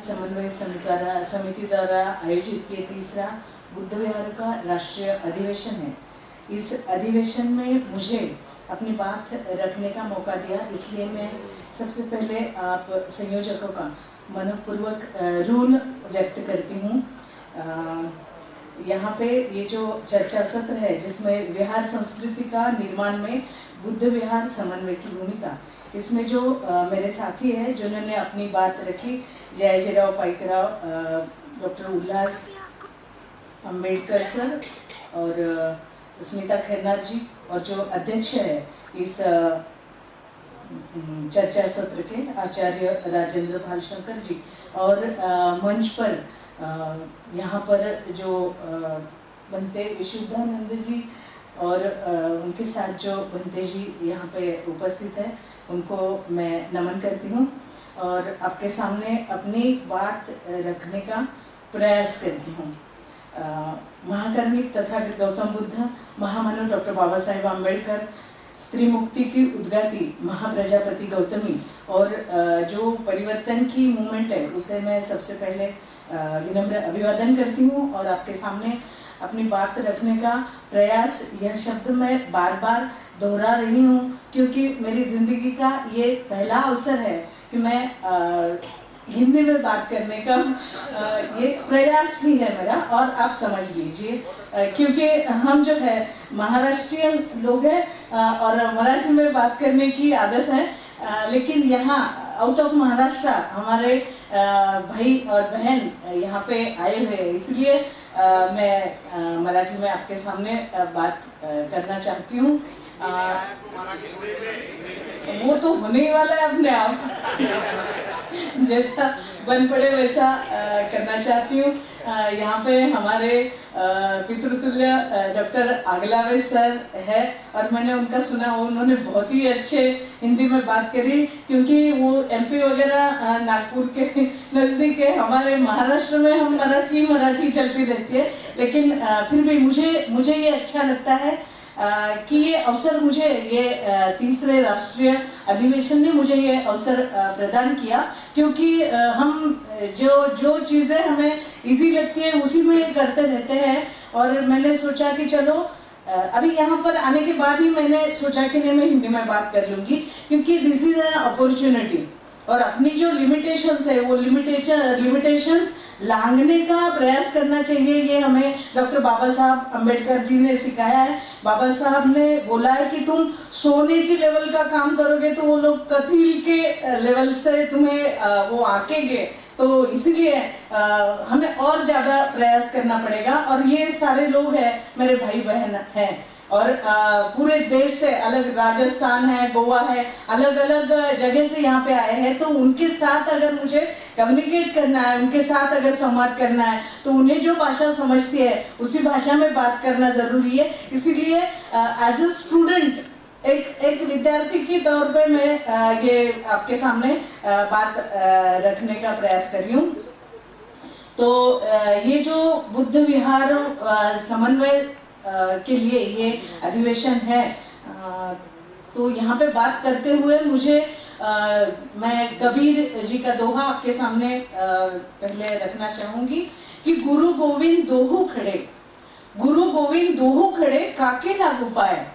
समन्वय समिति द्वारा आयोजित ये तीसरा बुद्ध विहार का राष्ट्रीय अधिवेशन है। इस अधिवेशन में मुझे अपनी बात रखने का मौका दिया, इसलिए मैं सबसे पहले आप संयोजकों का मनपूर्वक ऋण व्यक्त करती हूँ। यहाँ पे ये जो चर्चा सत्र है जिसमें विहार संस्कृति का निर्माण में बुद्ध विहार समन्वय की भूमिका, इसमें जो मेरे साथी हैं जिन्होंने अपनी बात रखी, जयाजीराव पाइकराव, डॉक्टर उल्लास अंबेडकर सर और स्मिता खन्नार जी, और जो अध्यक्ष है इस चर्चा सत्र के आचार्य राजेंद्र भालशंकर जी, और मंच पर यहाँ पर जो बनते विशुद्धानंद जी और उनके साथ जो बनते जी यहाँ पे उपस्थित है, उनको मैं नमन करती हूँ और आपके सामने अपनी बात रखने का प्रयास करती हूँ। महाकार्मिक तथा गौतम बुद्ध, महामानव डॉक्टर बाबा साहेब आम्बेडकर, स्त्री मुक्ति की उद्गाती महाप्रजापति गौतमी और जो परिवर्तन की मूवमेंट है उसे मैं सबसे पहले विनम्र अभिवादन करती हूँ और आपके सामने अपनी बात रखने का प्रयास, यह शब्द मैं बार बार दोहरा रही हूँ क्योंकि मेरी जिंदगी का ये पहला अवसर है कि मैं हिंदी में बात करने का ये प्रयास ही है मेरा, और आप समझ लीजिए क्योंकि हम जो है महाराष्ट्रीयन लोग हैं और मराठी में बात करने की आदत है, लेकिन यहाँ आउट ऑफ महाराष्ट्र हमारे भाई और बहन यहाँ पे आए हुए हैं, इसलिए मैं मराठी में आपके सामने बात करना चाहती हूँ। वो तो होने ही वाला है अपने आप जैसा बन पड़े वैसा करना चाहती हूँ। यहाँ पे हमारे पितृतुल्य डॉक्टर आगलावे सर है और मैंने उनका सुना, उन्होंने बहुत ही अच्छे हिंदी में बात करी क्योंकि वो एमपी वगैरह नागपुर के नज़दीक है। हमारे महाराष्ट्र में हम मराठी चलती रहती है, लेकिन फिर भी मुझे ये अच्छा लगता है कि ये अवसर मुझे ये तीसरे राष्ट्रीय अधिवेशन ने मुझे ये अवसर प्रदान किया क्योंकि हम जो चीजें हमें इजी लगती है उसी में करते रहते हैं। और मैंने सोचा कि चलो अभी यहाँ पर आने के बाद ही मैंने सोचा कि नहीं, मैं हिंदी में बात कर लूंगी क्योंकि दिस इज एन अपॉर्चुनिटी और अपनी जो लिमिटेशंस है वो लिमिटेशंस लांघने का प्रयास करना चाहिए। ये हमें डॉक्टर बाबा साहब अम्बेडकर जी ने सिखाया है। बाबा साहब ने बोला है कि तुम सोने की लेवल का काम करोगे तो वो लोग कथील के लेवल से तुम्हें वो आकेंगे, तो इसीलिए हमें और ज्यादा प्रयास करना पड़ेगा। और ये सारे लोग हैं मेरे भाई बहन हैं और पूरे देश से, अलग राजस्थान है, गोवा है, अलग अलग जगह से यहाँ पे आए हैं, तो उनके साथ अगर मुझे कम्युनिकेट करना है, उनके साथ अगर संवाद करना है तो उन्हें जो भाषा समझती है उसी भाषा में बात करना जरूरी है। इसीलिए एज अ स्टूडेंट, एक विद्यार्थी के तौर पे मैं ये आपके सामने बात रखने का प्रयास कर रही हूँ। तो ये जो बुद्ध विहार समन्वय के लिए ये अधिवेशन है, तो यहाँ पे बात करते हुए मुझे मैं कबीर जी का दोहा आपके सामने पहले रखना चाहूंगी कि गुरु गोविंद दोहु खड़े काके लागू पाए,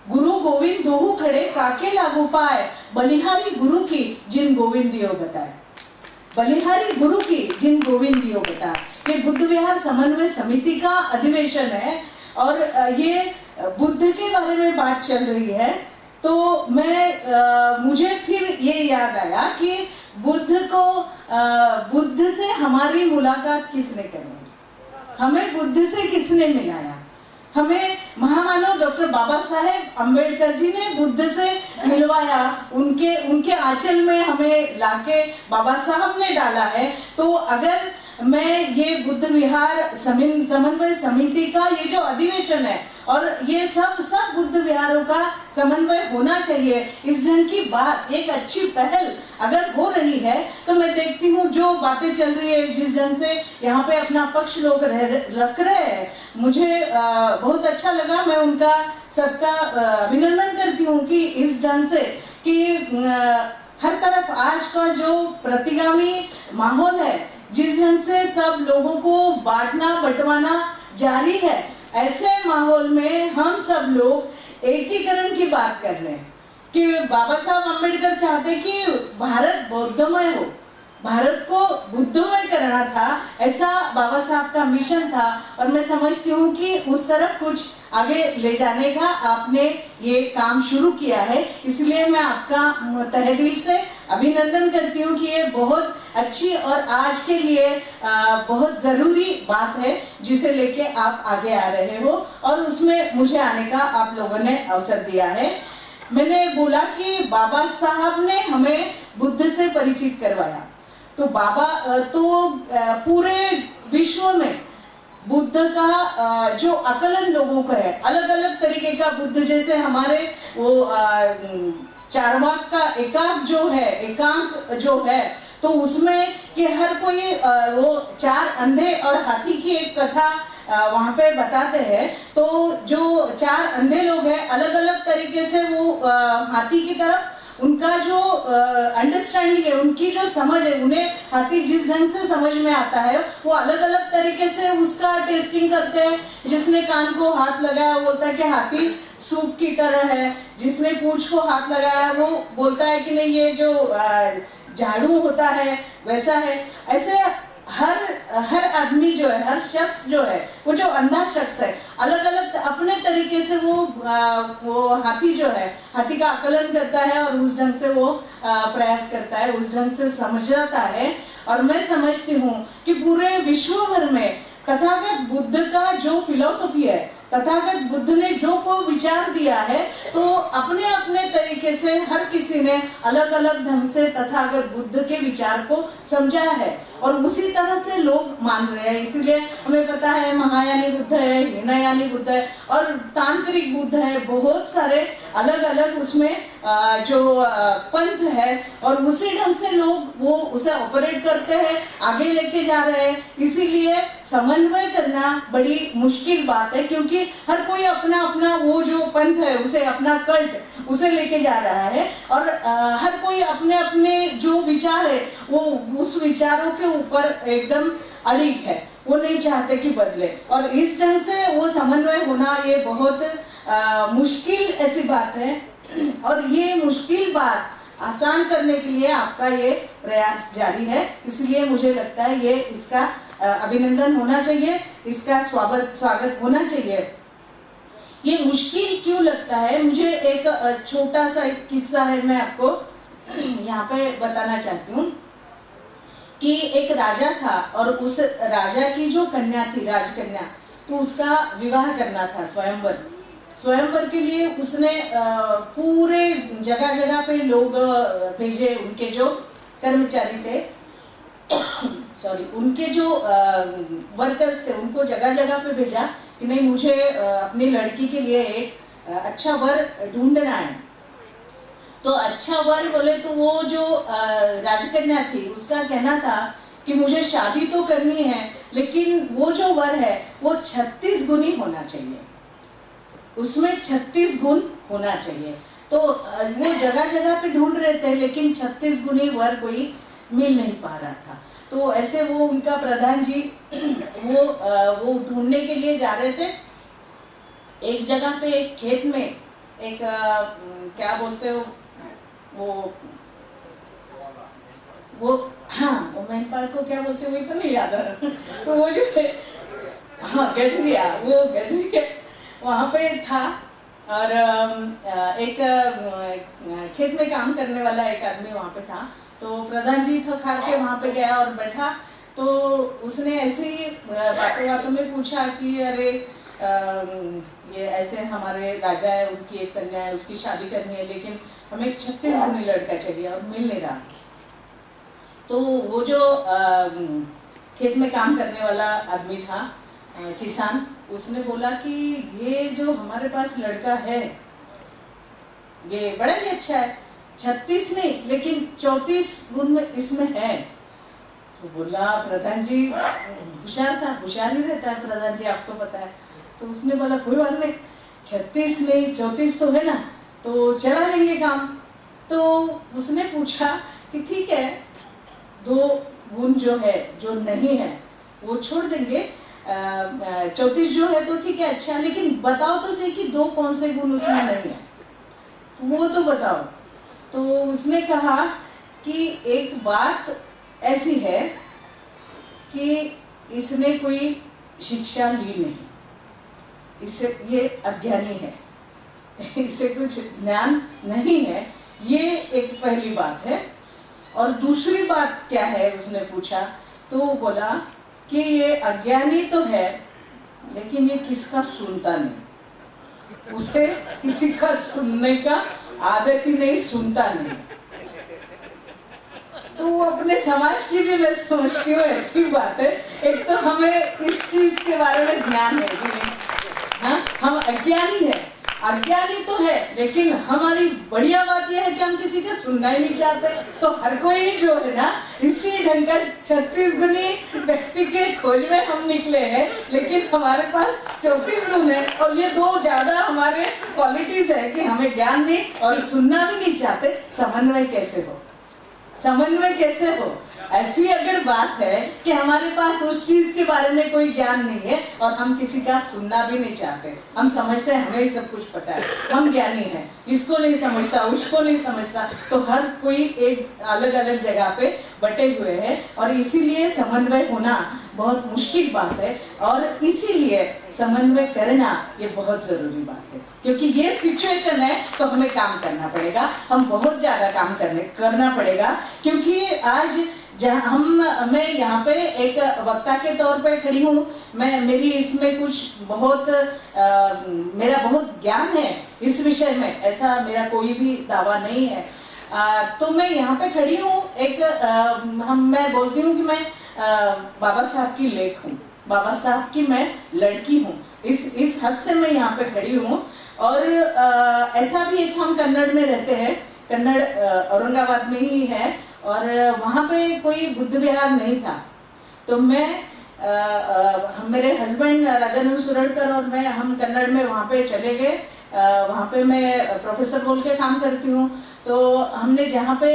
गुरु गोविंद दोहु खड़े काके लागू पाए, बलिहारी गुरु की जिन गोविंद दियो बताए, बलिहारी गुरु की जिन गोविंद दियो बताए। ये बुद्ध विहार समन्वय समिति का अधिवेशन है और ये बुद्ध के बारे में बात चल रही है, तो मुझे फिर ये याद आया कि बुद्ध से हमारी मुलाकात किसने करवाई, हमें बुद्ध से किसने मिलाया। हमें महामानव डॉक्टर बाबा साहेब अम्बेडकर जी ने बुद्ध से मिलवाया, उनके आंचल में हमें लाके बाबा साहब ने डाला है। तो अगर मैं ये बुद्ध विहार समन्वय समिति का ये जो अधिवेशन है और ये सब बुद्ध विहारों का समन्वय होना चाहिए, इस ढंग की बात, एक अच्छी पहल अगर हो रही है तो मैं देखती हूँ जो बातें चल रही है, जिस ढंग से यहाँ पे अपना पक्ष लोग रख रहे हैं, मुझे बहुत अच्छा लगा। मैं उनका सबका अभिनंदन करती हूँ कि इस ढंग से कि हर तरफ आज का जो प्रतिगामी माहौल है, जिस ढंग से सब लोगों को बांटना बंटवाना जारी है, ऐसे माहौल में हम सब लोग एकीकरण की बात कर रहे हैं कि बाबा साहब अम्बेडकर चाहते कि भारत बौद्धमय हो, भारत को बुद्धमय करना था, ऐसा बाबा साहब का मिशन था। और मैं समझती हूँ कि उस तरफ कुछ आगे ले जाने का आपने ये काम शुरू किया है, इसलिए मैं आपका तहे दिल से अभिनंदन करती हूँ कि ये बहुत अच्छी और आज के लिए बहुत जरूरी बात है जिसे लेके आप आगे आ रहे हो, और उसमें मुझे आने का आप लोगों ने अवसर दिया है। मैंने बोला कि बाबा साहब ने हमें बुद्ध से परिचित करवाया, तो बाबा तो पूरे विश्व में बुद्ध का जो आकलन लोगों का है, अलग अलग तरीके का बुद्ध, जैसे हमारे वो चारवाक का एकांक जो है, तो उसमें कि हर कोई वो 4 अंधे और हाथी की एक कथा वहां पे बताते हैं। तो जो 4 अंधे लोग हैं, अलग अलग तरीके से वो हाथी की तरफ उनका जो अंडरस्टैंडिंग है, उनकी जो समझ है, उन्हें हाथी जिस ढंग से समझ में आता है वो अलग अलग तरीके से उसका टेस्टिंग करते हैं। जिसने कान को हाथ लगाया बोलता है कि हाथी सूप की तरह है, जिसने पूंछ को हाथ लगाया वो बोलता है कि नहीं ये जो झाड़ू होता है वैसा है। ऐसे हर आदमी जो है, हर शख्स जो है, वो जो अंधा शख्स है, अलग अलग अपने तरीके से वो हाथी जो है, हाथी का आकलन करता है और उस ढंग से वो प्रयास करता है, उस ढंग से समझता है। और मैं समझती हूँ कि पूरे विश्व भर में तथागत बुद्ध का जो फिलॉसफी है, तथागत बुद्ध ने जो को विचार दिया है, तो अपने अपने तरीके से हर किसी ने अलग अलग ढंग से तथागत बुद्ध के विचार को समझा है और उसी तरह से लोग मान रहे हैं। इसलिए हमें पता है महायानी बुद्ध है, हीनयानी बुद्ध है और तांत्रिक बुद्ध है, बहुत सारे अलग अलग उसमें जो पंथ है, और उसी ढंग से लोग वो उसे ऑपरेट करते हैं, आगे लेके जा रहे हैं। इसीलिए समन्वय करना बड़ी मुश्किल बात है, क्योंकि हर कोई अपना अपना वो जो पंथ है, उसे अपना कल्ट उसे लेके जा रहा है, और हर कोई अपने अपने जो विचार है वो उस विचारों के ऊपर एकदम अड़िग है, वो नहीं चाहते कि बदले। और इस ढंग से वो समन्वय होना ये बहुत मुश्किल ऐसी बात है, और ये मुश्किल बात आसान करने के लिए आपका ये प्रयास जारी है। इसलिए मुझे लगता है ये इसका अभिनंदन होना चाहिए, इसका स्वागत होना चाहिए। ये मुश्किल क्यों लगता है, मुझे एक छोटा सा एक किस्सा है, मैं आपको यहाँ पे बताना चाहती हूँ कि एक राजा था और उस राजा की जो कन्या थी, राजकन्या, तो उसका विवाह करना था, स्वयंवर के लिए उसने पूरे जगह जगह पे लोग भेजे, उनके जो कर्मचारी थे सॉरी उनके जो वर्कर्स थे, उनको जगह जगह पे भेजा कि नहीं मुझे अपनी लड़की के लिए एक अच्छा वर ढूंढना है। तो अच्छा वर बोले तो वो जो राजकन्या थी उसका कहना था कि मुझे शादी तो करनी है, लेकिन वो जो वर है वो 36 गुनी होना चाहिए, उसमें 36 गुण होना चाहिए। तो वो जगह जगह पे ढूंढ रहे थे, लेकिन 36 गुनी वर कोई मिल नहीं पा रहा था। तो ऐसे वो उनका प्रधान जी वो ढूंढने के लिए जा रहे थे। एक जगह पे एक खेत में एक क्या बोलते हो वो हाँ वो मेंढपाल को क्या बोलते हो, वही तो नहीं याद आ रहा। तो वो जो है हाँ गठरिया, वो गठरिया वहां पे था, और एक खेत में काम करने वाला एक आदमी वहां पे था। तो प्रधान जी थक हार के वहां पे गया और बैठा, तो उसने ऐसे ही बातों में पूछा कि अरे ये ऐसे हमारे राजा है, उनकी एक कन्या है, उसकी शादी करनी है, लेकिन हमें 36 गुनी लड़का चाहिए और मिल नहीं रहा। तो वो जो खेत में काम करने वाला आदमी था, किसान, उसने बोला कि ये जो हमारे पास लड़का है ये बड़ा ही अच्छा है, 36 नहीं लेकिन 34 गुण में इसमें है। तो बोला प्रधान जी होशियार था, होशियार ही रहता है प्रधान जी, आपको पता है। तो उसने बोला कोई बात नहीं, 36 नहीं 34 तो है ना, तो चला लेंगे काम। तो उसने पूछा कि ठीक है, 2 गुण जो है, जो नहीं है वो छोड़ देंगे, 34 जो है तो ठीक है, अच्छा, लेकिन बताओ तो सही कि 2 कौन से गुण उसमें नहीं है, वो तो बताओ। तो उसने कहा कि एक बात ऐसी है कि इसने कोई शिक्षा ली नहीं, इसे ये अज्ञानी है, इसे कुछ ज्ञान नहीं है, ये एक पहली बात है। और दूसरी बात क्या है उसने पूछा, तो वो बोला कि ये अज्ञानी तो है लेकिन ये किसका सुनता नहीं, उसे किसी का सुनने का आदत ही नहीं, सुनता नहीं। तो वो अपने समाज की भी मैं समझती हूँ ऐसी बात है। एक तो हमें इस चीज के बारे में ज्ञान है कि नहीं, हाँ, हम अज्ञानी है, अज्ञानी तो है, लेकिन हमारी बढ़िया बात यह है कि हम किसी का सुनना ही नहीं चाहते। तो हर कोई जो है ना, इसी ढंग का 36 गुणी व्यक्ति के खोज में हम निकले हैं, लेकिन हमारे पास 34 गुण है, और ये 2 ज्यादा हमारे क्वालिटीज है कि हमें ज्ञान नहीं और सुनना भी नहीं चाहते। समन्वय कैसे हो, समन्वय कैसे हो? ऐसी अगर बात है कि हमारे पास उस चीज के बारे में कोई ज्ञान नहीं है और हम किसी का सुनना भी नहीं चाहते, हम समझते हैं हमें ही सब कुछ पता है, हम ज्ञानी हैं, इसको नहीं समझता, उसको नहीं समझता, तो हर कोई एक अलग अलग जगह पे बटे हुए हैं, और इसीलिए समन्वय होना बहुत मुश्किल बात है, और इसीलिए समन्वय करना ये बहुत जरूरी बात है। क्योंकि ये सिचुएशन है तो हमें काम करना पड़ेगा, हम बहुत ज्यादा काम करना पड़ेगा, क्योंकि आज मैं यहाँ पे एक वक्ता के तौर पे खड़ी हूँ, मेरी इसमें कुछ बहुत मेरा बहुत ज्ञान है इस विषय में, ऐसा मेरा कोई भी दावा नहीं है। तो मैं यहाँ पे खड़ी हूँ, मैं बोलती हूँ कि मैं बाबा साहब की लेख हूँ, बाबा साहब की मैं लड़की हूँ, इस हद से मैं यहाँ पे खड़ी हूँ। और ऐसा भी एक, हम कन्नड़ में रहते हैं, कन्नड़ औरंगाबाद में ही है, और वहाँ पे कोई बुद्ध विहार नहीं था, तो मैं मेरे हस्बैंड राजानंद सुरड़कर और मैं, हम कन्नड़ में वहाँ पे चले गए। वहाँ पे मैं प्रोफेसर बोल के काम करती हूँ, तो हमने जहाँ पे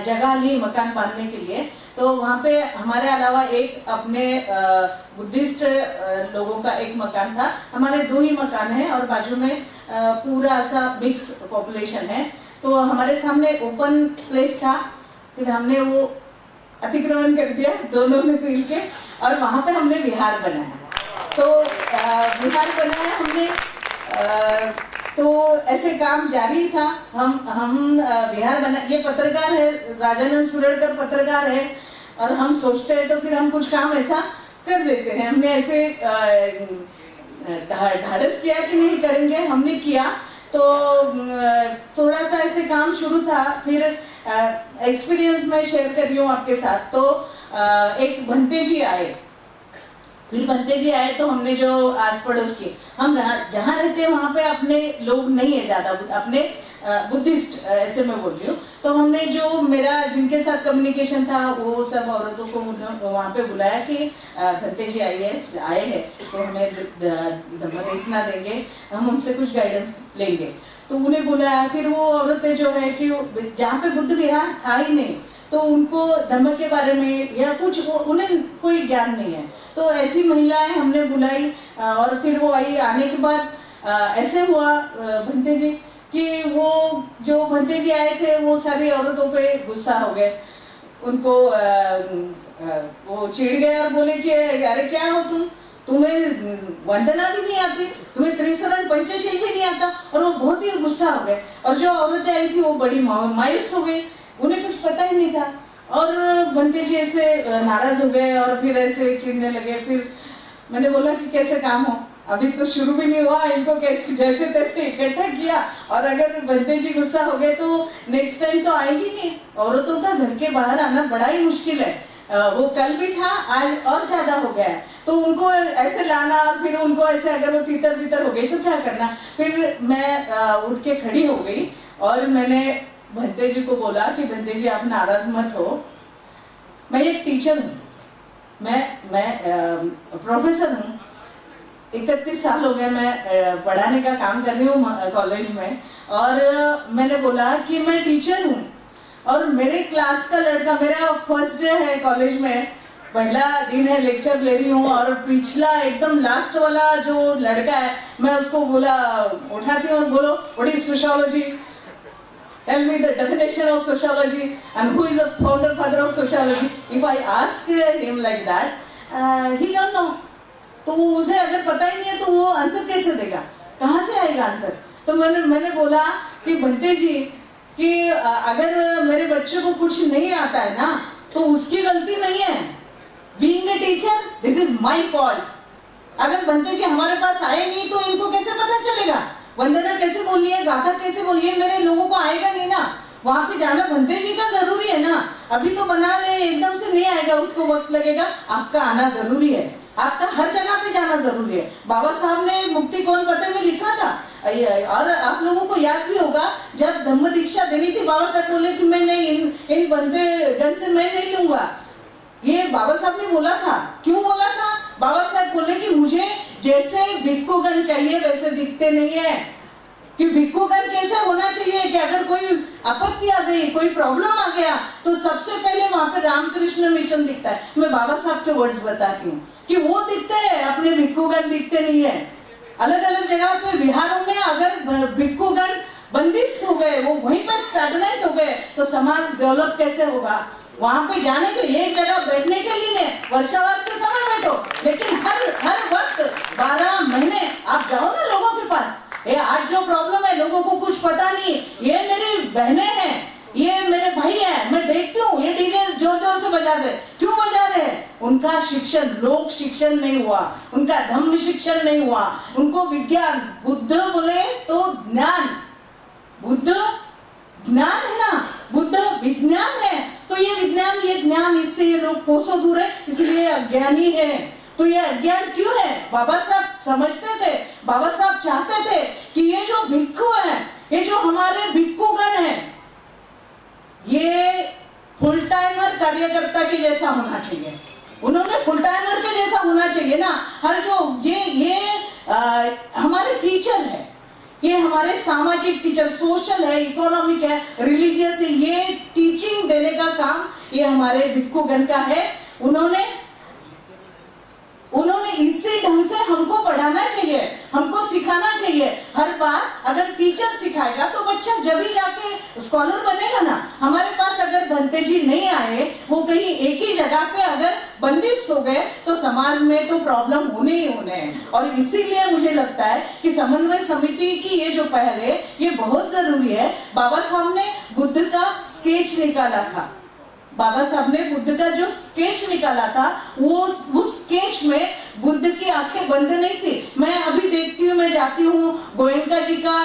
जगह ली मकान बांधने के लिए, तो वहाँ पे हमारे अलावा एक अपने बुद्धिस्ट लोगों का एक मकान था, हमारे 2 ही मकान हैं, और बाजू में पूरा सा मिक्स पॉपुलेशन है। तो हमारे सामने ओपन प्लेस था, फिर हमने वो अतिक्रमण कर दिया दोनों ने मिलके, और वहां पे हमने विहार बनाया। तो विहार बनाया हमने, तो ऐसे काम जारी था, हम विहार बना, ये पत्रकार है, राजानंद सुरड़कर पत्रकार है, और हम सोचते हैं तो फिर हम कुछ काम ऐसा कर देते हैं। हमने ऐसे ढाढ़स किया कि नहीं करेंगे, हमने किया, तो थोड़ा सा ऐसे काम शुरू था। फिर एक्सपीरियंस मैं शेयर कर रही हूँ आपके साथ। तो एक भंते जी आए, फिर भंते जी आए तो हमने जो आस पड़ोस की, हम जहाँ रहते हैं वहाँ पे अपने लोग नहीं है ज्यादा, अपने बुद्धिस्ट ऐसे मैं बोल रही हूँ। तो हमने जो मेरा जिनके साथ कम्युनिकेशन था, वो सब औरतों को वहाँ पे बुलाया कि भंते जी आए हैं तो हमें धर्मदेशना देंगे, हम उनसे कुछ गाइडेंस लेंगे। तो उन्हें बुलाया, फिर वो औरतें जो है कि जहाँ पे बुद्ध विहार था ही नहीं, तो उनको धर्म के बारे में या कुछ उन्हें कोई ज्ञान नहीं है, तो ऐसी महिलाएं हमने बुलाई। और फिर वो आई, आने के बाद ऐसे हुआ भंते जी कि वो जो भंते जी आए थे वो सारी औरतों पे गुस्सा हो गए, उनको वो चिढ़ गए और बोले कि अरे क्या हो तुम्हें वंदना भी नहीं आती, तुम्हें त्रिशरण पंचशील भी नहीं आता, और वो बहुत ही गुस्सा हो गए। और जो औरतें आई थी वो बड़ी मायूस हो गई, उन्हें कुछ पता ही नहीं था, और भंते जी ऐसे नाराज हो गए और फिर ऐसे चिढ़ने लगे। फिर मैंने बोला कि कैसे काम हो, अभी तो शुरू भी नहीं हुआ, इनको कैसे जैसे तैसे इकट्ठा किया, और अगर भंते जी गुस्सा हो गए तो नेक्स्ट टाइम तो आएगी नहीं। औरतों का घर के बाहर आना बड़ा ही मुश्किल है, वो कल भी था, आज और ज्यादा हो गया है, तो उनको ऐसे लाना, फिर उनको ऐसे अगर वो तीतर बीतर हो गई तो क्या करना। फिर मैं उठ के खड़ी हो गई और मैंने भंते जी को बोला कि भंते जी आप नाराज मत हो, मैं एक टीचर हूँ, मैं प्रोफेसर हूँ, 31 साल हो गए मैं पढ़ाने का काम कर रही हूँ कॉलेज में, और मैंने बोला कि मैं टीचर हूँ और मेरे क्लास का लड़का, मेरा फर्स्ट डे है कॉलेज में, पहला दिन है, लेक्चर ले रही हूँ, और पिछला एकदम लास्ट वाला जो लड़का है, मैं उसको बोला, उठाती हूँ और बोलो, what is sociology, tell me the definition of sociology and who is the founder father of sociology. If I ask him like that, he don't know. तो उसे अगर पता ही नहीं है तो वो आंसर कैसे देगा, कहाँ से आएगा आंसर? तो मैंने बोला कि बंते जी कि अगर मेरे बच्चे को कुछ नहीं आता है ना तो उसकी गलती नहीं है. Being a teacher, this is my fault. अगर बंते जी हमारे पास आए नहीं तो इनको कैसे पता चलेगा? वंदना कैसे बोलिए, गाथा कैसे बोलिए, मेरे लोगों को आएगा नहीं ना. वहां पे जाना बंते जी का जरूरी है ना. अभी तो बना रहे, एकदम से नहीं आएगा, उसको वक्त लगेगा. आपका आना जरूरी है, आपका हर जगह पे जाना जरूरी है. बाबा साहब ने मुक्ति कौन पते में लिखा था, और आप लोगों को याद भी होगा जब धम्म दीक्षा देनी थी, बाबा साहब बोले कि मैं नहीं, इन बंदे गन से मैं नहीं लूंगा. ये बाबा साहब ने बोला था. क्यों बोला था? बाबा साहब बोले कि मुझे जैसे भिक्षुगण चाहिए वैसे दिखते नहीं है. कि भिक्षुगण कैसे होना चाहिए कि अगर कोई आपत्ति आ गई, कोई प्रॉब्लम आ गया तो सबसे पहले वहां पे रामकृष्ण मिशन दिखता है. मैं बाबा साहब के वर्ड्स बताती हूँ कि वो दिखते हैं, अपने भिक्षुगण दिखते नहीं है. अलग अलग जगह पे बिहारों में अगर भिक्षुगण बंदिश हो गए, वो वहीं पर स्टैग्नेट हो गए, तो समाज डेवलप कैसे होगा? वहां पे जाने के लिए एक जगह बैठने के लिए वर्षावास के समय बैठो, लेकिन हर वक्त 12 महीने आप जाओ ना लोगों के पास. ये आज जो प्रॉब्लम है, लोगों को कुछ पता नहीं. ये मेरी बहनें हैं, ये मेरे भाई हैं, मैं देखती हूँ ये डीजे जोर जोर से बजा रहे. क्यों बजा रहे हैं? उनका शिक्षण, लोक शिक्षण नहीं हुआ, उनका धम्म शिक्षण नहीं हुआ, उनको विज्ञान, बुद्ध बोले तो ज्ञान, बुद्ध ज्ञान है ना, बुद्ध विज्ञान है. तो ये विज्ञान, ये ज्ञान, इससे ये लोग कोसों दूर है, इसलिए अज्ञानी है. तो ये अज्ञान क्यों है? बाबा साहब समझते थे, बाबा साहब चाहते थे कि ये जो भिक्षु है, ये जो हमारे भिक्षुगण है, ये फुल टाइमर कार्यकर्ता के जैसा होना चाहिए. उन्होंने फुल टाइमर के जैसा होना चाहिए ना. हर जो ये हमारे टीचर है, ये हमारे सामाजिक टीचर, सोशल है, इकोनॉमिक है, रिलीजियस है, ये टीचिंग देने का काम ये हमारे भिक्षुगण का है. उन्होंने इसी ढंग से हमको पढ़ाना चाहिए, हमको सिखाना चाहिए. हर बार अगर टीचर सिखाएगा तो बच्चा जब ही जाके स्कॉलर बनेगा ना. हमारे पास अगर बनते जी नहीं आए, वो कहीं एक ही जगह पे अगर बंदिश हो गए तो समाज में तो प्रॉब्लम होने ही होने हैं. और इसीलिए मुझे लगता है कि समन्वय समिति की ये जो पहल है ये बहुत जरूरी है. बाबा साहब ने बुद्ध का स्केच निकाला था, बाबा साहब ने बुद्ध का जो स्केच निकाला था, वो उस स्केच में बुद्ध की आंखें बंद नहीं थी. मैं अभी देखती हूँ, मैं जाती हूँ, गोयनका जी का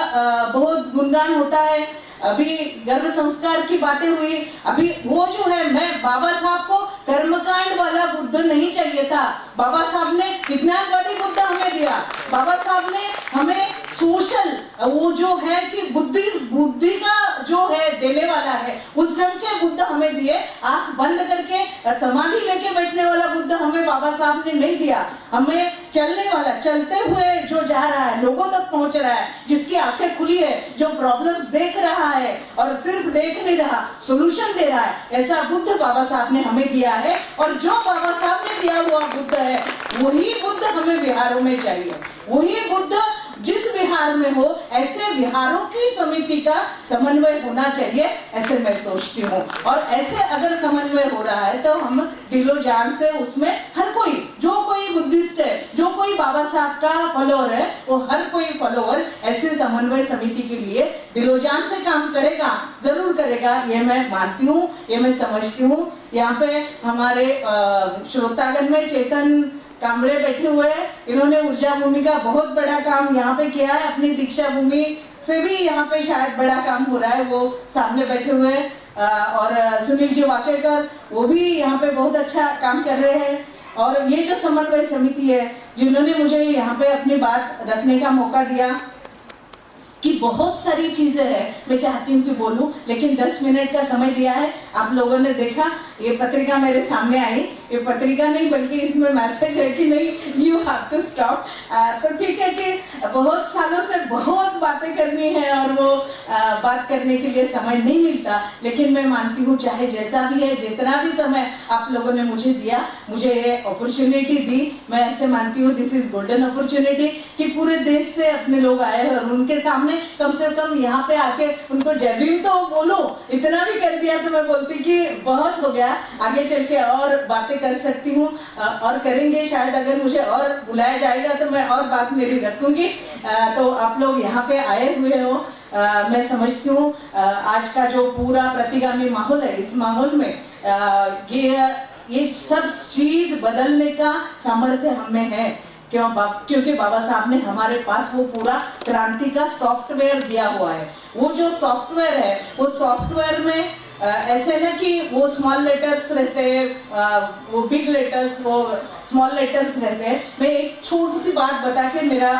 बहुत गुणगान होता है. अभी गर्भ संस्कार की बातें हुई. अभी वो जो है, मैं बाबा साहब को कर्मकांड वाला बुद्ध नहीं चाहिए था. बाबा साहब ने विज्ञानवादी बुद्ध हमें दिया. बाबा साहब ने हमें सोशल, वो जो है कि बुद्धि का जो है देने वाला है, उस ढंग के बुद्ध हमें दिए. आंख बंद करके समाधि लेके बैठने वाला बुद्ध हमें बाबा साहब ने नहीं दिया. हमें चलने वाला, चलते हुए जो जा रहा है, लोगों तक पहुंच रहा है, जिसकी आंखें खुली है, जो प्रॉब्लम्स देख रहा है और सिर्फ देख नहीं रहा, सोल्यूशन दे रहा है, ऐसा बुद्ध बाबा साहब ने हमें दिया है. और जो बाबा साहब ने दिया हुआ बुद्ध है, वही बुद्ध हमें बिहारों में चाहिए. वही बुद्ध जिस बिहार में हो, ऐसे बिहारों की समिति का समन्वय होना चाहिए, ऐसे मैं सोचती हूँ. और ऐसे अगर समन्वय हो रहा है तो हम दिलो जान से उसमें हर कोई, जो कोई बुद्धिस्ट है, जो कोई बाबा साहब का फॉलोअर है, वो हर कोई फॉलोअर ऐसे समन्वय समिति के लिए दिलो जान से काम करेगा, जरूर करेगा. ये मैं मानती हूँ, ये मैं समझती हूँ. यहाँ पे हमारे श्रोतागण में चेतन कामड़े बैठे हुए हैं. इन्होंने ऊर्जा भूमि का बहुत बड़ा काम यहाँ पे किया है. अपनी दीक्षा भूमि से भी यहाँ पे शायद बड़ा काम हो रहा है, वो सामने बैठे हुए. और सुनील जी वाकेकर, वो भी यहाँ पे बहुत अच्छा काम कर रहे हैं. और ये जो समन्वय समिति है, जिन्होंने मुझे यहाँ पे अपनी बात रखने का मौका दिया, कि बहुत सारी चीजें हैं, मैं चाहती हूँ कि बोलूं, लेकिन 10 मिनट का समय दिया है. आप लोगों ने देखा, ये पत्रिका मेरे सामने आई, ये पत्रिका नहीं बल्कि इसमें मैसेज है कि नहीं यू हैव टू स्टॉप। तो ठीक है कि बहुत सालों से बहुत बातें करनी है और वो बात करने के लिए समय नहीं मिलता, लेकिन मैं मानती हूँ चाहे जैसा भी है, जितना भी समय आप लोगों ने मुझे दिया, मुझे ये अपॉर्चुनिटी दी, मैं ऐसे मानती हूँ दिस इज गोल्डन अपॉर्चुनिटी कि पूरे देश से अपने लोग आए और उनके सामने कम से कम यहाँ पे आके उनको जय भीम तो बोलो, इतना भी कर दिया तो मैं बोलती कि बहुत हो गया, आगे चल के और बातें कर सकती हूँ और करेंगे शायद, अगर मुझे और बुलाया जाएगा तो मैं और बात मेरी रखूंगी। तो आप लोग यहाँ पे आए हुए हो, मैं समझती हूँ आज का जो पूरा प्रतिगामी माहौल है, इस माहौल में ये सब चीज बदलने का सामर्थ्य हमें है, क्योंकि बाबा साहब ने हमारे पास वो पूरा क्रांति का सॉफ्टवेयर दिया हुआ है। वो जो सॉफ्टवेयर है, वो सॉफ्टवेयर में ऐसे ना कि वो स्मॉल लेटर्स रहते हैं, वो बिग लेटर्स, वो स्मॉल लेटर्स रहते हैं। मैं एक छोटी सी बात बता के मेरा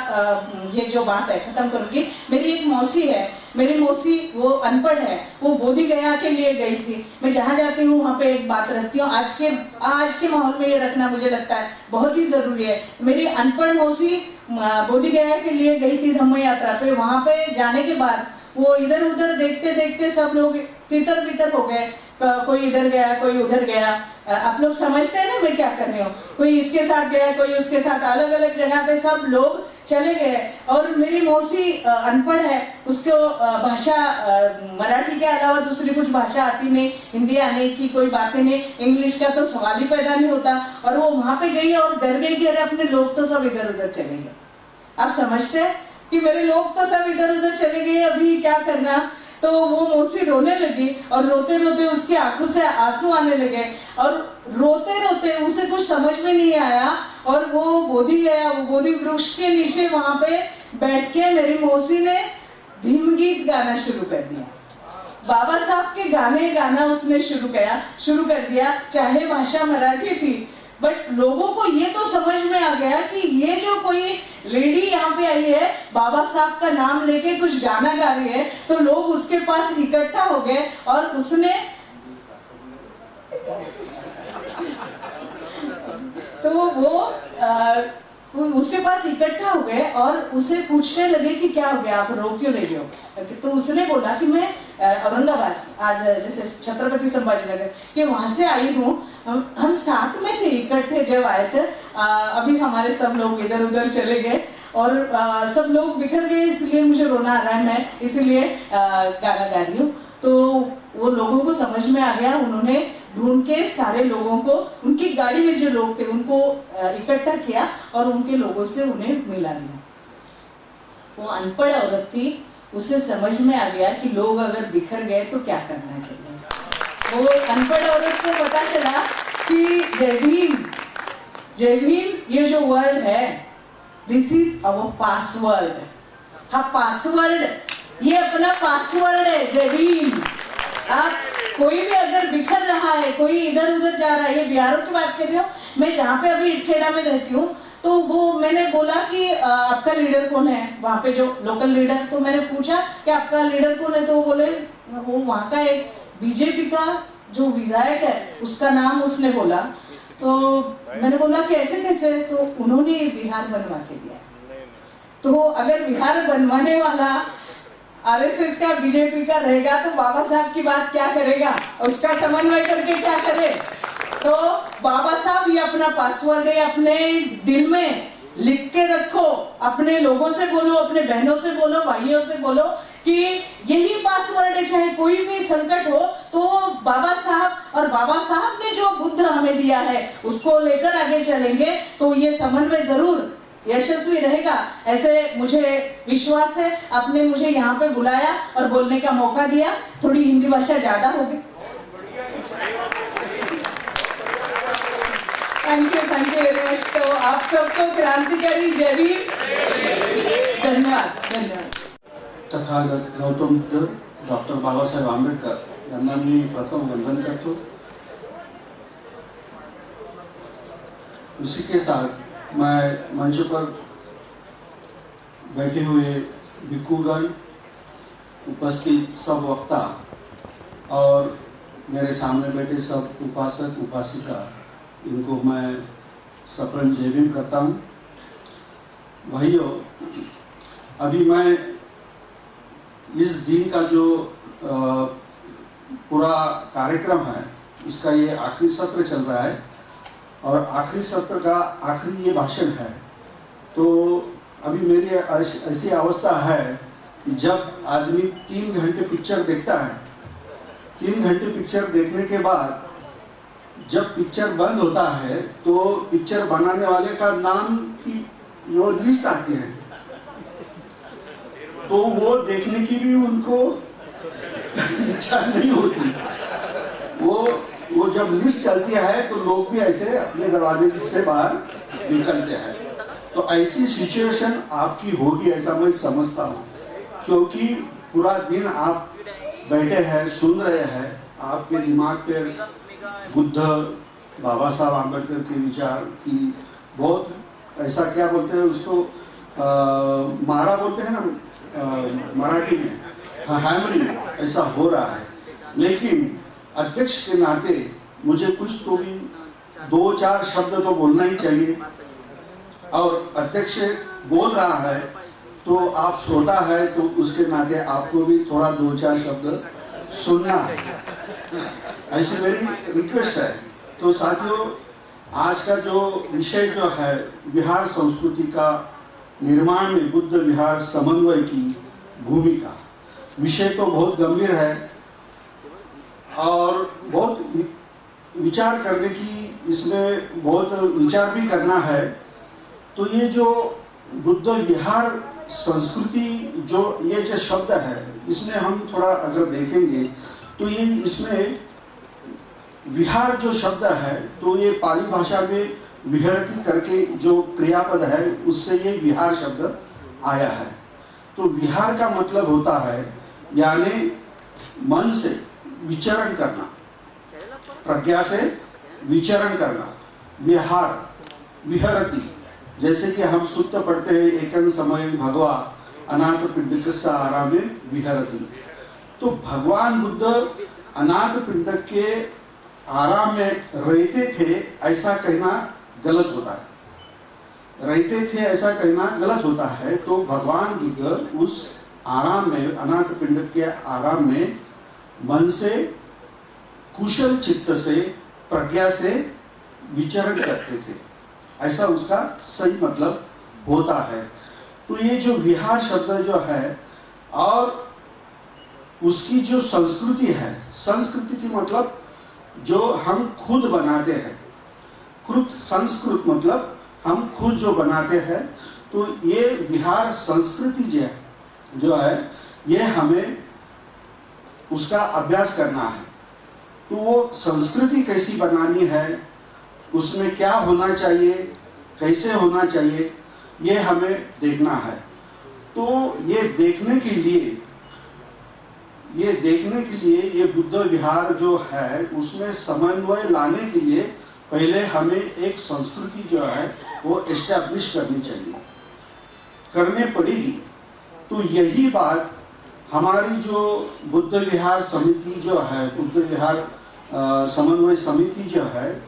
ये जो बात है खत्म करूंगी। मेरी एक मौसी है, मेरी मौसी वो अनपढ़ है, वो बोधी गया के लिए गई थी। मैं जहाँ जाती हूँ वहाँ पे एक बात रखती हूँ, आज के माहौल में ये रखना मुझे लगता है बहुत ही जरूरी है। मेरी अनपढ़ मौसी बोधी गया के लिए गई थी धम्म यात्रा पे। वहाँ पे जाने के बाद वो इधर उधर देखते देखते सब लोग तितर बितर हो गए, कोई इधर गया कोई उधर गया। आप लोग समझते हैं ना मैं क्या कर रही हूँ, कोई इसके साथ गया कोई उसके साथ, अलग अलग जगह पे सब लोग चले गए। और मेरी मौसी अनपढ़ है, उसको भाषा मराठी के अलावा दूसरी कुछ भाषा आती नहीं, हिंदी आने की कोई बातें नहीं, इंग्लिश का तो सवाल ही पैदा नहीं होता। और वो वहां पे गई और डर गई कि अरे अपने लोग तो सब इधर उधर चले गए। आप समझते हैं कि मेरे लोग तो सब इधर उधर चले गए, अभी क्या करना। तो वो मौसी रोने लगी और रोते रोते उसकी आंखों से आंसू आने लगे और रोते रोते उसे कुछ समझ में नहीं आया और वो बोधी गया, वो बोधी वृक्ष के नीचे वहां पे बैठ के मेरी मौसी ने भीम गीत गाना शुरू कर दिया। बाबा साहब के गाने गाना उसने शुरू कर दिया, चाहे भाषा मराठी थी, बट लोगों को ये तो समझ में आ गया कि ये जो कोई लेडी यहाँ पे आई है बाबा साहब का नाम लेके कुछ गाना गा रही है, तो लोग उसके पास इकट्ठा हो गए और उसने तो वो उसके पास इकट्ठा हो गए और उसे पूछने लगे कि क्या हो गया, आप रो क्यों रही हो। तो उसने बोला कि मैं औरंगाबाद, आज जैसे छत्रपति संभाजीनगर कि वहां से आई हूँ, हम साथ में थे इकट्ठे जब आए थे, अभी हमारे सब लोग इधर उधर चले गए और सब लोग बिखर गए, इसलिए मुझे रोना आ रहा है, मैं इसीलिए गाना गा रही हूँ। तो वो लोगों को समझ में आ गया, उन्होंने ढूंढ के सारे लोगों को, उनकी गाड़ी में जो लोग थे उनको इकट्ठा किया और उनके लोगों से उन्हें मिला दिया। वो अनपढ़ औरत थी, उसे समझ में आ गया कि लोग अगर बिखर गए तो क्या करना चाहिए। वो अनपढ़ औरत को पता चला कि जय भीम ये जो वर्ड है, दिस इज अवर पासवर्ड। हाँ, पासवर्ड, ये अपना पासवर्ड है जय भीम। आप कोई भी अगर बिखर रहा है, कोई इधर उधर जा रहा है, ये बिहारों की बात कर रही हूँ मैं, जहाँ पे अभी इटखेड़ा में रहती हूँ, तो वो मैंने बोला कि आपका लीडर कौन है वहाँ पे, जो लोकल लीडर। तो मैंने पूछा कि आपका लीडर कौन है, तो वो बोले वो वहाँ का एक बीजेपी का जो विधायक है उसका नाम उसने बोला। तो मैंने बोला कैसे कैसे, तो उन्होंने बिहार बनवा के दिया। तो अगर बिहार बनवाने वाला आरएसएस का बीजेपी का रहेगा तो बाबा साहब की बात क्या करेगा, उसका समन्वय करके क्या करे। तो बाबा साहब ये अपना पासवर्ड है, अपने दिल में लिख के रखो, अपने लोगों से बोलो, अपने बहनों से बोलो, भाइयों से बोलो कि यही पासवर्ड है, चाहे कोई भी संकट हो तो बाबा साहब, और बाबा साहब ने जो बुद्ध हमें दिया है उसको लेकर आगे चलेंगे तो ये समन्वय जरूर यशस्वी रहेगा, ऐसे मुझे विश्वास है। आपने मुझे यहाँ पे बुलाया और बोलने का मौका दिया, थोड़ी हिंदी भाषा ज्यादा होगी। Thank you very much. तो आप सबको क्रांतिकारी जय भीम, धन्यवाद। तथागत गौतम बुद्ध डॉक्टर बाबासाहेब आंबेडकर यांना मी प्रथम वंदन करतो। उसी के साथ मैं मंच पर बैठे हुए भिक्खुगण, उपस्थित सब वक्ता और मेरे सामने बैठे सब उपासक उपासिका इनको मैं सप्रेम जय भीम करता हूँ। भाइयों, अभी मैं इस दिन का जो पूरा कार्यक्रम है, इसका ये आखिरी सत्र चल रहा है और आखिरी सत्र का आखिरी ये भाषण है। तो अभी मेरी ऐसी अवस्था है कि जब आदमी 3 घंटे पिक्चर देखता है, 3 घंटे पिक्चर देखने के बाद जब पिक्चर बंद होता है तो पिक्चर बनाने वाले का नाम की जो लिस्ट आती है, तो वो देखने की भी उनको इच्छा नहीं होती। वो जब लिस्ट चलती है तो लोग भी ऐसे अपने दरवाजे से बाहर निकलते हैं। तो ऐसी सिचुएशन आपकी होगी ऐसा मैं समझता हूँ, क्योंकि पूरा दिन आप बैठे हैं, सुन रहे हैं, आपके दिमाग पे बुद्ध, बाबा साहब आम्बेडकर के विचार की बहुत ऐसा क्या बोलते हैं उसको, मारा बोलते हैं ना मराठी में, हैमरिंग ऐसा हो रहा है। लेकिन अध्यक्ष के नाते मुझे कुछ तो भी 2-4 शब्द तो बोलना ही चाहिए, और अध्यक्ष बोल रहा है तो आप श्रोता है तो उसके नाते आपको भी थोड़ा 2-4 शब्द सुनना है, ऐसी मेरी रिक्वेस्ट है। तो साथियों, आज का जो विषय जो है विहार संस्कृति का निर्माण में बुद्ध विहार समन्वय की भूमिका, विषय तो बहुत गंभीर है और बहुत विचार करने की, इसमें बहुत विचार भी करना है। तो ये जो बुद्ध विहार संस्कृति जो ये जो शब्द है, इसमें हम थोड़ा अगर देखेंगे तो ये इसमें विहार जो शब्द है तो ये पाली भाषा में विहरति करके जो क्रियापद है उससे ये विहार शब्द आया है। तो विहार का मतलब होता है यानी मन से विचरण करना, प्रज्ञा से विचरण करना, विहार, विहरति। जैसे कि हम सूत्र पढ़ते हैं एकं समय भगवा अनाथ पिंडकस्य आरामे विहरति। तो भगवान बुद्ध अनाथ पिंडक के आराम में रहते थे ऐसा कहना गलत होता है, रहते थे ऐसा कहना गलत होता है। तो भगवान बुद्ध उस आराम में, अनाथ पिंडक के आराम में मन से, कुशल चित्त से, प्रज्ञा से विचरण करते थे, ऐसा उसका सही मतलब होता है। तो ये जो विहार शब्द जो है और उसकी जो संस्कृति है, संस्कृति की मतलब जो हम खुद बनाते हैं, कृत संस्कृत मतलब हम खुद जो बनाते हैं। तो ये विहार संस्कृति जो है ये हमें उसका अभ्यास करना है। तो वो संस्कृति कैसी बनानी है, उसमें क्या होना चाहिए, कैसे होना चाहिए, ये हमें देखना है। तो ये देखने के लिए ये बुद्ध विहार जो है उसमें समन्वय लाने के लिए पहले हमें एक संस्कृति जो है वो एस्टैब्लिश करनी चाहिए, करने पड़ेगी। तो यही बात हमारी जो बुद्ध विहार समिति जो है, बुद्ध विहार समन्वय समिति जो है,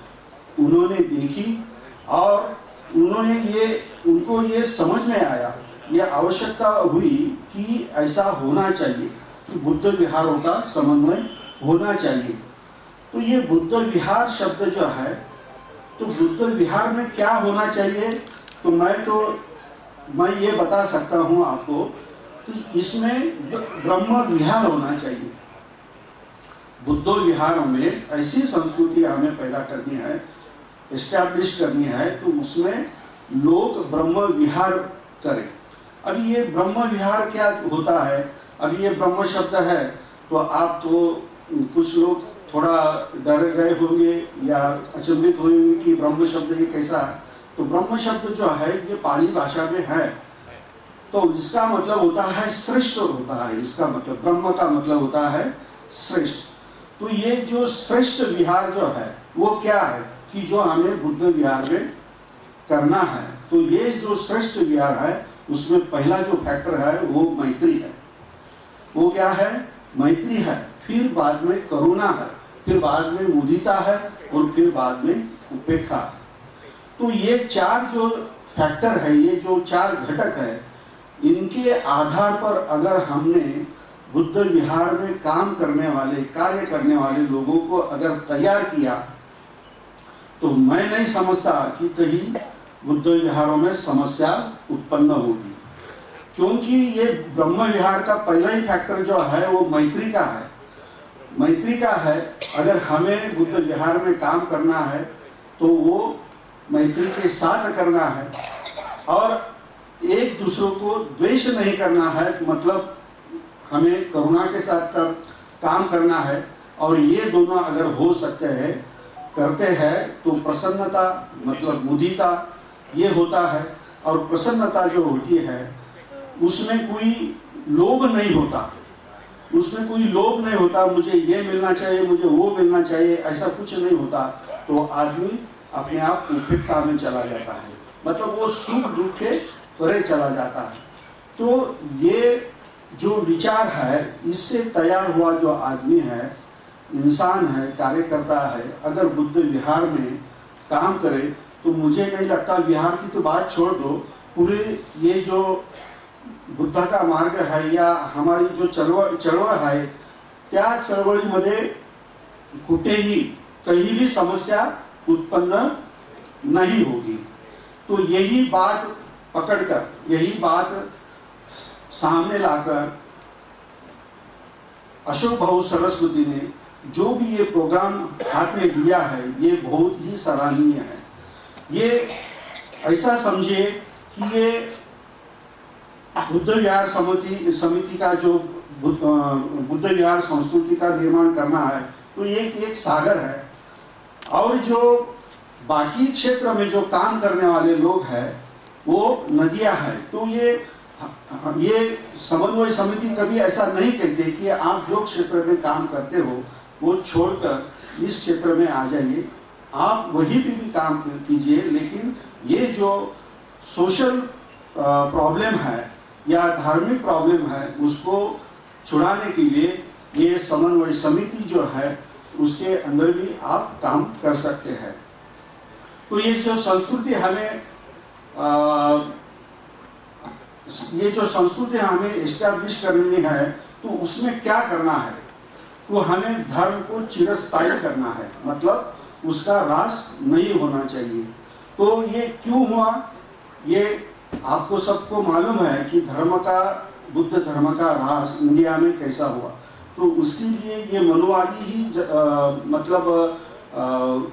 उन्होंने देखी और उनको ये समझ में आया, ये आवश्यकता हुई कि ऐसा होना चाहिए कि बुद्ध विहारों का समन्वय होना चाहिए। तो ये बुद्ध विहार शब्द जो है, तो बुद्ध विहार में क्या होना चाहिए, तो मैं ये बता सकता हूँ आपको कि इसमें ब्रह्म विहार होना चाहिए। बुद्ध विहारों में ऐसी संस्कृति हमें पैदा करनी है, एस्टैब्लिश करनी है, तो उसमें लोग ब्रह्म विहार करें। अब ये ब्रह्म विहार क्या होता है, अब ये ब्रह्म शब्द है तो आप तो कुछ लोग थोड़ा डर गए होंगे या अचंभित होंगे कि ब्रह्म शब्द ये कैसा है। तो ब्रह्म शब्द जो है ये पाली भाषा में है, तो इसका मतलब होता है श्रेष्ठ होता है। इसका मतलब ब्रह्म का मतलब होता है श्रेष्ठ। तो ये जो श्रेष्ठ विहार जो है वो क्या है कि जो हमें बुद्ध विहार में करना है। तो ये जो श्रेष्ठ विहार है उसमें पहला जो फैक्टर है वो मैत्री है। वो क्या है, मैत्री है। फिर बाद में करुणा है, फिर बाद में मुदिता है और फिर बाद में उपेक्षा है। तो ये चार जो फैक्टर है, ये जो चार घटक है, इनके आधार पर अगर हमने बुद्ध विहार में काम करने वाले, कार्य करने वाले लोगों को अगर तैयार किया, तो मैं नहीं समझता कि कहीं बुद्ध विहारों में समस्या उत्पन्न होगी। क्योंकि ये ब्रह्म विहार का पहला ही फैक्टर जो है वो मैत्री का है। मैत्री का है, अगर हमें बुद्ध विहार में काम करना है तो वो मैत्री के साथ करना है, और एक दूसरे को द्वेष नहीं करना है, मतलब हमें करुणा के साथ काम करना है। और ये दोनों अगर हो सकते हैं, करते हैं, तो प्रसन्नता मतलब मुदिता ये होता है। और प्रसन्नता जो होती है उसमें कोई लोभ नहीं होता, उसमें कोई लोभ नहीं होता, मुझे ये मिलना चाहिए, मुझे वो मिलना चाहिए, ऐसा कुछ नहीं होता। तो आदमी अपने आप उपेक्षा में चला जाता है, मतलब वो सुख दुख के परे चला जाता है। तो ये जो विचार है, इससे तैयार हुआ जो आदमी है, इंसान है, कार्यकर्ता है, अगर बुद्ध विहार में काम करे, तो मुझे नहीं लगता, विहार की तो बात छोड़ दो, पूरे ये जो बुद्ध का मार्ग है या हमारी जो चळवळ है, त्या चळवळीमध्ये कुठेही कहीं भी समस्या उत्पन्न नहीं होगी। तो यही बात पकड़कर, यही बात सामने लाकर अशोक भाऊ सरस्वती ने जो भी ये प्रोग्राम हाथ में लिया है, ये बहुत ही सराहनीय है। ये ऐसा समझे कि ये बुद्ध विहार समिति का जो बुद्ध विहार संस्कृति का निर्माण करना है, तो ये एक सागर है। और जो बाकी क्षेत्र में जो काम करने वाले लोग हैं वो नदियां हैं। तो ये समन्वय समिति कभी ऐसा नहीं कहते कि आप जो क्षेत्र में काम करते हो वो छोड़कर इस क्षेत्र में आ जाइए, आप वहीं पे भी काम कीजिए, लेकिन ये जो सोशल प्रॉब्लम है या धार्मिक प्रॉब्लम है, उसको छुड़ाने के लिए ये समन्वय समिति जो है उसके अंदर भी आप काम कर सकते हैं। तो ये जो संस्कृति हमें एस्टैब्लिश करनी है, तो उसमें क्या करना है, तो हमें धर्म को चिरस्थायी करना है, मतलब उसका ह्रास नहीं होना चाहिए। तो ये क्यों हुआ, ये आपको सबको मालूम है कि बुद्ध धर्म का ह्रास इंडिया में कैसा हुआ। तो उसके लिए ये मनुवादी ही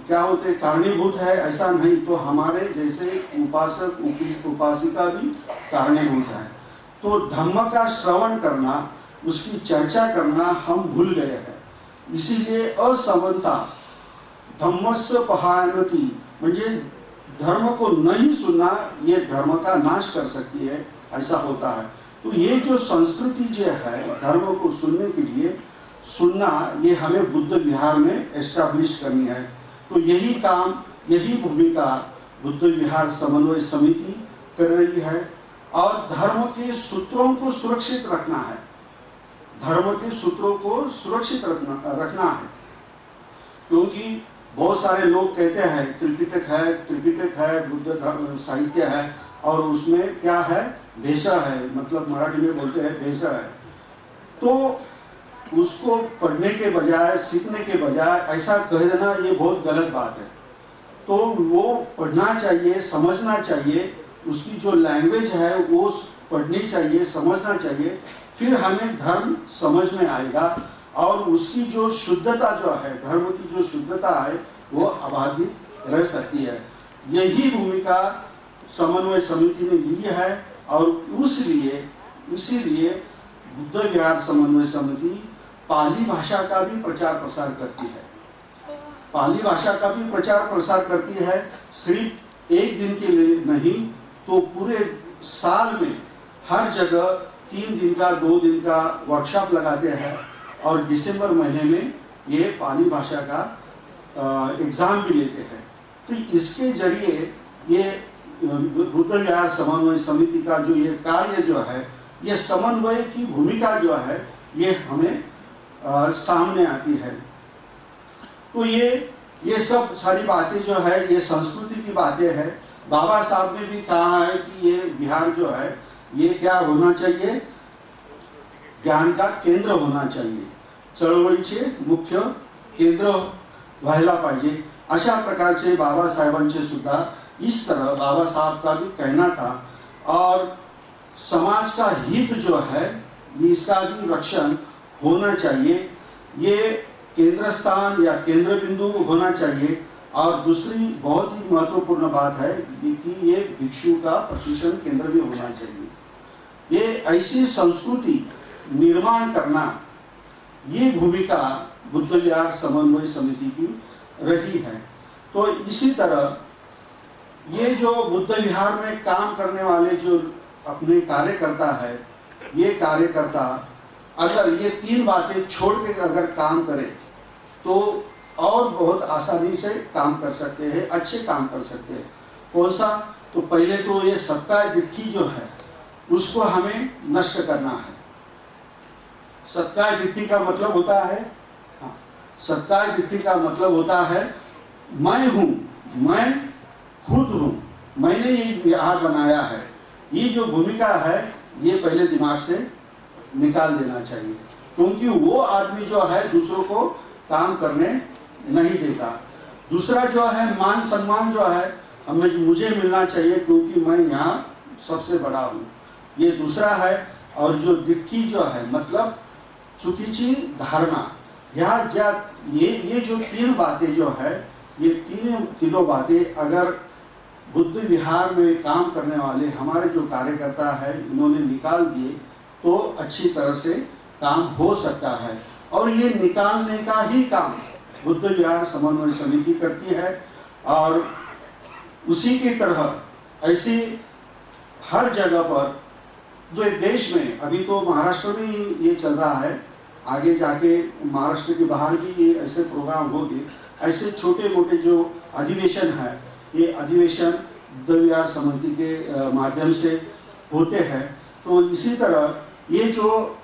क्या होते कारणीभूत है, ऐसा नहीं, तो हमारे जैसे उपासक उपासिका भी कारणीभूत है। तो धम्म का श्रवण करना, उसकी चर्चा करना हम भूल गए हैं। इसीलिए असमनता धम्मस्य पहायनति, म्हणजे धर्म को नहीं सुनना ये धर्म का नाश कर सकती है, ऐसा होता है। तो ये जो संस्कृति जो है धर्म को सुनने के लिए सुनना, ये हमें बुद्ध विहार में एस्टैब्लिश करनी है। तो यही काम, यही भूमिका बुद्ध विहार समन्वय समिति कर रही है। और धर्म के सूत्रों को सुरक्षित रखना है, धर्म के सूत्रों को सुरक्षित रखना है। क्योंकि बहुत सारे लोग कहते हैं त्रिपिटक है, बुद्ध धर्म साहित्य है, और उसमें क्या है, भेषा है, मतलब मराठी में बोलते हैं भेषा है। तो उसको पढ़ने के बजाय, सीखने के बजाय ऐसा कह देना, ये बहुत गलत बात है। तो वो पढ़ना चाहिए, समझना चाहिए, उसकी जो लैंग्वेज है वो पढ़नी चाहिए, समझना चाहिए, फिर हमें धर्म समझ में आएगा। और उसकी जो शुद्धता जो है, धर्म की जो शुद्धता है, वो अबाधित रह सकती है। यही भूमिका समन्वय समिति ने ली है। और इसीलिए बुद्ध विहार समन्वय समिति पाली भाषा का भी प्रचार प्रसार करती है। पाली भाषा का भी प्रचार प्रसार करती है, सिर्फ एक दिन के लिए नहीं, तो पूरे साल में हर जगह 3 दिन का 2 दिन का वर्कशॉप लगाते हैं। और दिसंबर महीने में ये पाली भाषा का एग्जाम भी लेते हैं। तो इसके जरिए ये बुद्ध विहार समन्वय समिति का जो ये कार्य जो है, ये समन्वय की भूमिका जो है, ये हमें सामने आती है। तो ये सब सारी बातें जो है ये संस्कृति की बातें हैं। बाबा साहब ने भी कहा है कि ये बिहार जो है ये क्या होना चाहिए, ज्ञान का केंद्र होना चाहिए, चळवळीचे मुख्य केंद्र व्हायला पाहिजे। अशा प्रकारचे बाबासाहेबांचे सुद्धा इस तरह बाबा साहब का भी कहना था। और समाज का हित जो है इसका भी रक्षण होना चाहिए, ये केंद्र स्थान या केंद्र बिंदु होना चाहिए। और दूसरी बहुत ही महत्वपूर्ण बात है कि ये भिक्षु का प्रशिक्षण केंद्र भी होना चाहिए। ये ऐसी संस्कृति निर्माण करना, ये भूमिका बुद्ध विहार समन्वय समिति की रही है। तो इसी तरह ये जो बुद्ध विहार में काम करने वाले जो अपने कार्यकर्ता है, ये कार्यकर्ता अगर ये 3 बातें छोड़ के अगर काम करे तो और बहुत आसानी से काम कर सकते हैं, अच्छे काम कर सकते हैं। कौन सा? तो पहले तो ये सत्ता दिट्ठी जो है उसको हमें नष्ट करना है। सत्ता दिट्ठी का मतलब होता है, सत्ता दिट्ठी का मतलब होता है मैं हूं, मैं खुद हूं, मैंने ये विहार बनाया है। ये जो भूमिका है ये पहले दिमाग से निकाल देना चाहिए, क्योंकि वो आदमी जो है दूसरों को काम करने नहीं देता। दूसरा जो है मान सम्मान जो है हमें मुझे मिलना चाहिए क्योंकि मैं यहाँ सबसे बड़ा हूँ, ये दूसरा है। और जो दिट्ठी जो है मतलब चुकीची धारणा, ये जो 3 बातें जो है ये तीनों बातें अगर बुद्ध विहार में काम करने वाले हमारे जो कार्यकर्ता है इन्होंने निकाल दिए तो अच्छी तरह से काम हो सकता है। और ये निकालने का ही काम बुद्ध विहार समन्वय समिति करती है। और उसी की तरह ऐसी हर जगह पर जो देश में अभी तो महाराष्ट्र में ये चल रहा है, आगे जाके महाराष्ट्र के बाहर भी ये ऐसे प्रोग्राम होंगे। ऐसे छोटे मोटे जो अधिवेशन है ये अधिवेशन बुद्ध विहार समिति के माध्यम से होते हैं। तो इसी तरह ये जो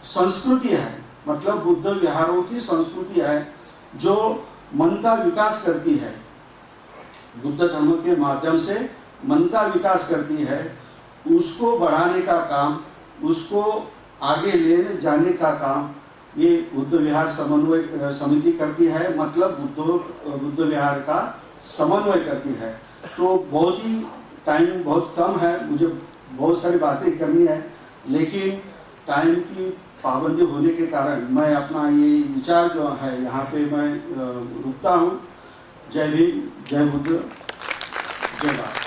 संस्कृति है मतलब बुद्ध विहारों की संस्कृति है जो मन का विकास करती है, बुद्ध धर्म के माध्यम से मन का विकास करती है, उसको बढ़ाने का काम, उसको आगे ले जाने का काम ये बुद्ध विहार समन्वय समिति करती है। मतलब बुद्ध विहार का समन्वय करती है। तो बहुत ही टाइम बहुत कम है, मुझे बहुत सारी बातें करनी है, लेकिन टाइम की पाबंदी होने के कारण मैं अपना ये विचार जो है यहाँ पे मैं रुकता हूँ। जय भीम, जय बुद्ध, जय भारत।